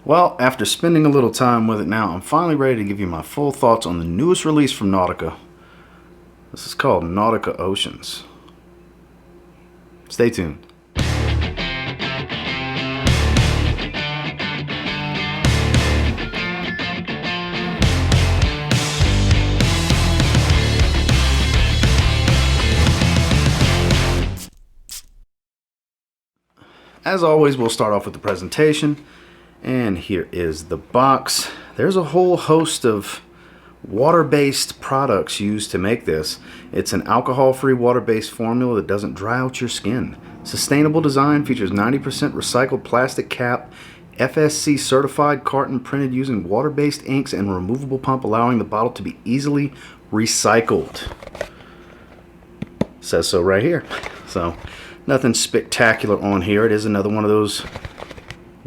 Well, after spending a little time with it now, I'm finally ready to give you my full thoughts on the newest release from Nautica. This is called Nautica Oceans. Stay tuned. As always, we'll start off with the presentation. And here is the box. There's a whole host of water-based products used to make this. It's an alcohol-free water-based formula that doesn't dry out your skin. Sustainable design, features 90% recycled plastic cap, FSC certified carton printed using water-based inks and removable pump, allowing the bottle to be easily recycled. Says so right here. So nothing spectacular on here. It is another one of those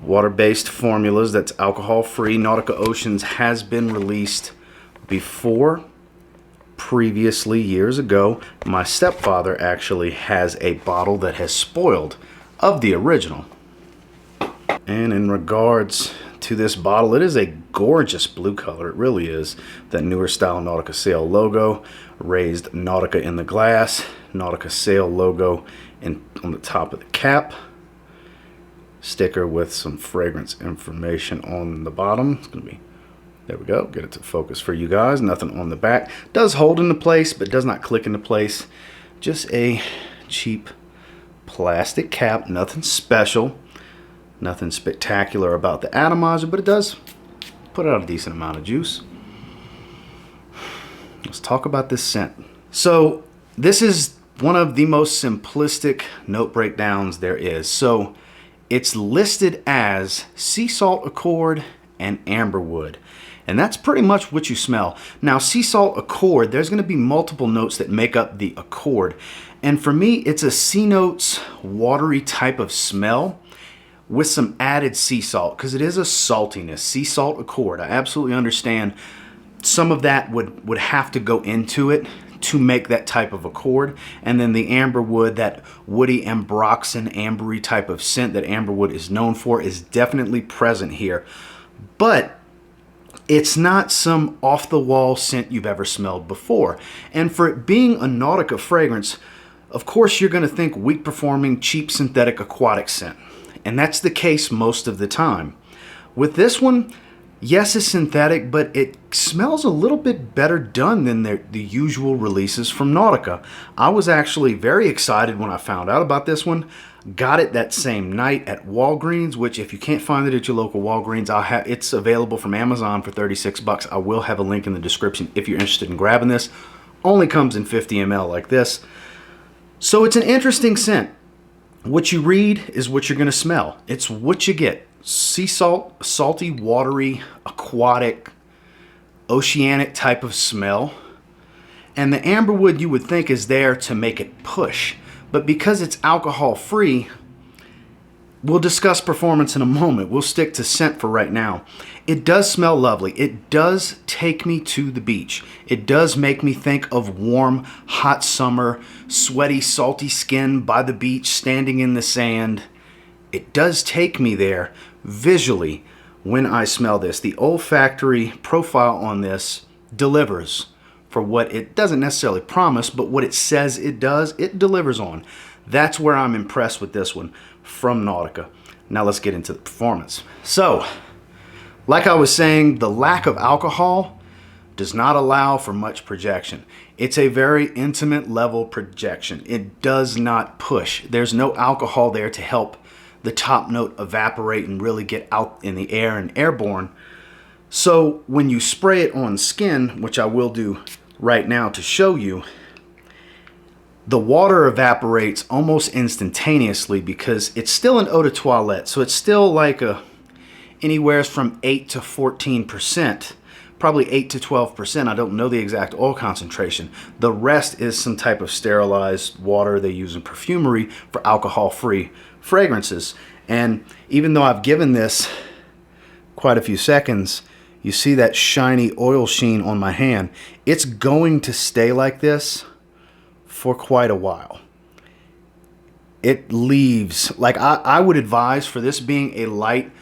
water-based formulas that's alcohol-free. Nautica Oceans has been released before, previously, years ago. My stepfather actually has a bottle that has spoiled of the original. And in regards to this bottle, it is a gorgeous blue color. It really is. That newer style Nautica Sail logo, raised Nautica in the glass, Nautica Sail logo on the top of the cap. Sticker with some fragrance information on the bottom. It's gonna be, there we go, get it to focus for you guys. Nothing on the back. Does hold into place, but does not click into place. Just a cheap plastic cap. Nothing special, nothing spectacular about the atomizer, but it does put out a decent amount of juice. Let's talk about this scent. So this is one of the most simplistic note breakdowns there is. So it's listed as sea salt accord and amberwood. And that's pretty much what you smell. Now, sea salt accord, there's going to be multiple notes that make up the accord. And for me, it's a sea notes watery type of smell with some added sea salt, because it is a saltiness. Sea salt accord. I absolutely understand some of that would have to go into it to make that type of accord. And then the amberwood, that woody ambroxan ambery type of scent that amberwood is known for, is definitely present here. But it's not some off-the-wall scent you've ever smelled before. And for it being a Nautica fragrance, of course you're going to think weak-performing, cheap, synthetic, aquatic scent. And that's the case most of the time. With this one, yes, it's synthetic, but it smells a little bit better done than the usual releases from Nautica. I was actually very excited when I found out about this one. Got it that same night at Walgreens, which if you can't find it at your local Walgreens, it's available from Amazon for 36 bucks. I will have a link in the description if you're interested in grabbing this. Only comes in 50 ml like this. So it's an interesting scent. What you read is what you're going to smell. It's what you get. Sea salt, salty, watery, aquatic, oceanic type of smell. And the amberwood you would think is there to make it push. But because it's alcohol free, we'll discuss performance in a moment. We'll stick to scent for right now. It does smell lovely. It does take me to the beach. It does make me think of warm, hot summer, sweaty, salty skin by the beach, standing in the sand. It does take me there visually when I smell this. The olfactory profile on this delivers for what it doesn't necessarily promise, but what it says it does, it delivers on. That's where I'm impressed with this one from Nautica. Now let's get into the performance. So, like I was saying, the lack of alcohol does not allow for much projection. It's a very intimate level projection. It does not push. There's no alcohol there to help the top note evaporate and really get out in the air and airborne. So when you spray it on skin, which I will do right now to show you, the water evaporates almost instantaneously because it's still an eau de toilette. So it's still like anywhere from 8 to 14%, probably 8 to 12%. I don't know the exact oil concentration. The rest is some type of sterilized water they use in perfumery for alcohol-free fragrances. And even though I've given this quite a few seconds, you see that shiny oil sheen on my hand. It's going to stay like this for quite a while. It leaves, like I would advise, for this being a light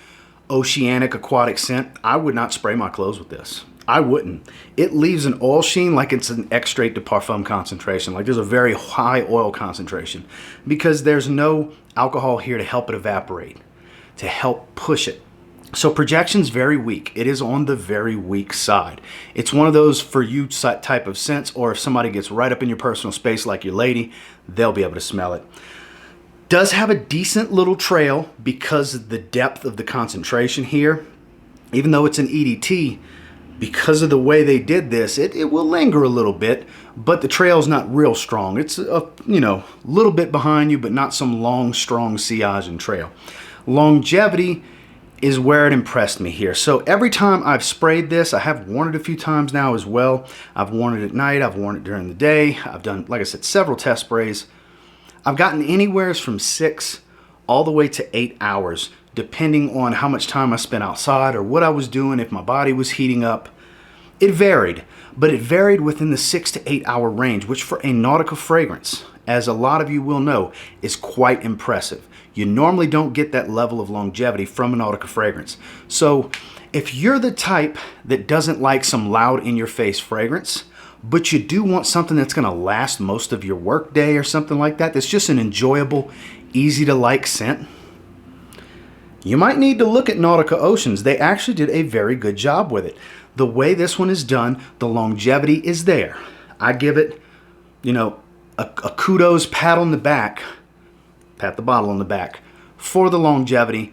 oceanic aquatic scent, I would not spray my clothes with this. I wouldn't. It leaves an oil sheen like it's an extrait de parfum concentration. Like there's a very high oil concentration because there's no alcohol here to help it evaporate, to help push it. So projection's very weak. It is on the very weak side. It's one of those for you type of scents, or if somebody gets right up in your personal space like your lady, they'll be able to smell it. Does have a decent little trail because of the depth of the concentration here. Even though it's an EDT, because of the way they did this, it will linger a little bit, but the trail's not real strong. It's a little bit behind you, but not some long, strong sillage and trail. Longevity is where it impressed me here. So every time I've sprayed this, I have worn it a few times now as well. I've worn it at night, I've worn it during the day. I've done, like I said, several test sprays. I've gotten anywhere from 6 all the way to 8 hours, depending on how much time I spent outside or what I was doing, if my body was heating up. It varied, but it varied within the 6 to 8 hour range, which for a Nautica fragrance, as a lot of you will know, is quite impressive. You normally don't get that level of longevity from a Nautica fragrance. So if you're the type that doesn't like some loud in-your-face fragrance, but you do want something that's gonna last most of your work day or something like that, that's just an enjoyable, easy to like scent, you might need to look at Nautica Oceans. They actually did a very good job with it. The way this one is done, the longevity is there. I give it, a kudos pat on the back, pat the bottle on the back for the longevity.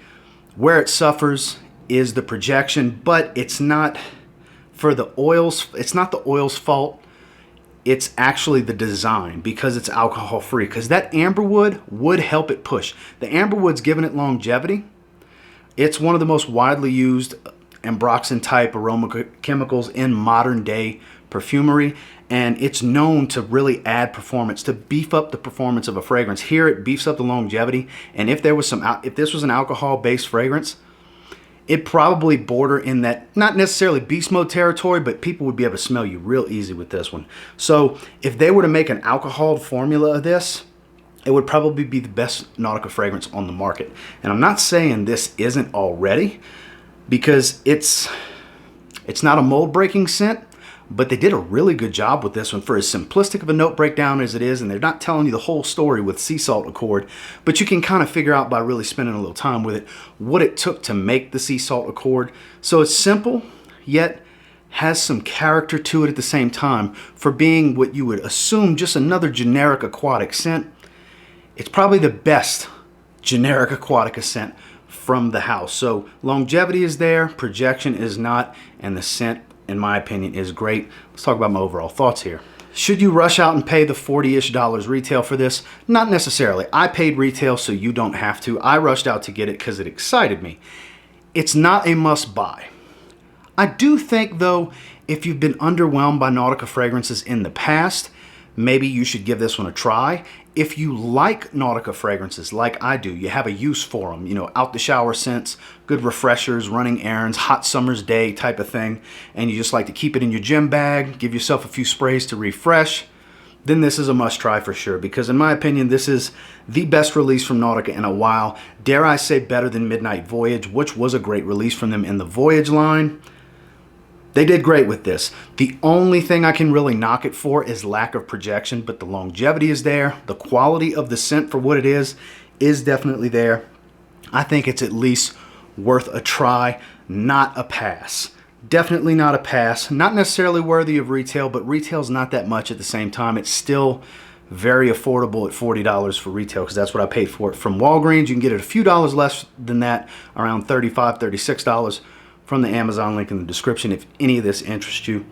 Where it suffers is the projection, but it's not for the oils. It's not the oil's fault. It's actually the design, because it's alcohol free, because that amberwood would help it push. The amberwood's giving it longevity. It's one of the most widely used ambroxan type aroma chemicals in modern day perfumery, and it's known to really add performance, to beef up the performance of a fragrance. Here it beefs up the longevity, and if this was an alcohol based fragrance, it'd probably border in that, not necessarily beast mode territory, but people would be able to smell you real easy with this one. So if they were to make an alcohol formula of this, it would probably be the best Nautica fragrance on the market. And I'm not saying this isn't already, because it's not a mold breaking scent, but they did a really good job with this one for as simplistic of a note breakdown as it is, and they're not telling you the whole story with sea salt accord, but you can kind of figure out by really spending a little time with it what it took to make the sea salt accord. So it's simple, yet has some character to it at the same time. For being what you would assume just another generic aquatic scent, it's probably the best generic aquatic scent from the house. So longevity is there, projection is not, and the scent, in my opinion, is great. Let's talk about my overall thoughts here. Should you rush out and pay the $40-ish retail for this? Not necessarily. I paid retail, so you don't have to. I rushed out to get it because it excited me. It's not a must buy. I do think, though, if you've been underwhelmed by Nautica fragrances in the past, maybe you should give this one a try. If you like Nautica fragrances like I do, you have a use for them, out the shower scents, good refreshers, running errands, hot summer's day type of thing, and you just like to keep it in your gym bag, give yourself a few sprays to refresh, then this is a must try for sure, because in my opinion, this is the best release from Nautica in a while. Dare I say better than Midnight Voyage, which was a great release from them in the Voyage line. They did great with this. The only thing I can really knock it for is lack of projection, but the longevity is there. The quality of the scent for what it is definitely there. I think it's at least worth a try, not a pass. Definitely not a pass. Not necessarily worthy of retail, but retail's not that much at the same time. It's still very affordable at $40 for retail, because that's what I paid for it from Walgreens. You can get it a few dollars less than that, around $35, $36. From the Amazon link in the description if any of this interests you.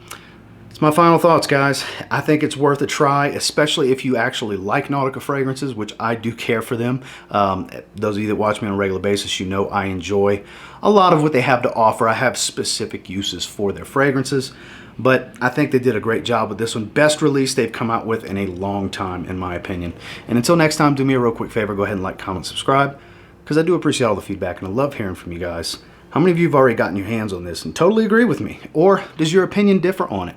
It's my final thoughts, guys. I think it's worth a try, especially if you actually like Nautica fragrances, which I do care for them. Those of you that watch me on a regular basis, I enjoy a lot of what they have to offer. I have specific uses for their fragrances, but I think they did a great job with this one. Best release they've come out with in a long time, in my opinion. And until next time, do me a real quick favor. Go ahead and like, comment, subscribe, because I do appreciate all the feedback, and I love hearing from you guys. How many of you have already gotten your hands on this and totally agree with me? Or does your opinion differ on it?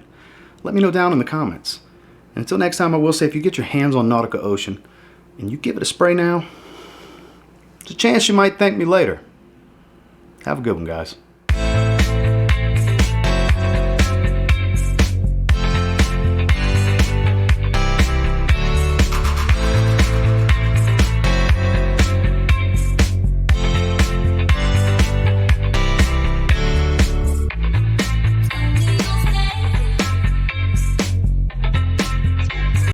Let me know down in the comments. And until next time, I will say, if you get your hands on Nautica Ocean and you give it a spray now, there's a chance you might thank me later. Have a good one, guys.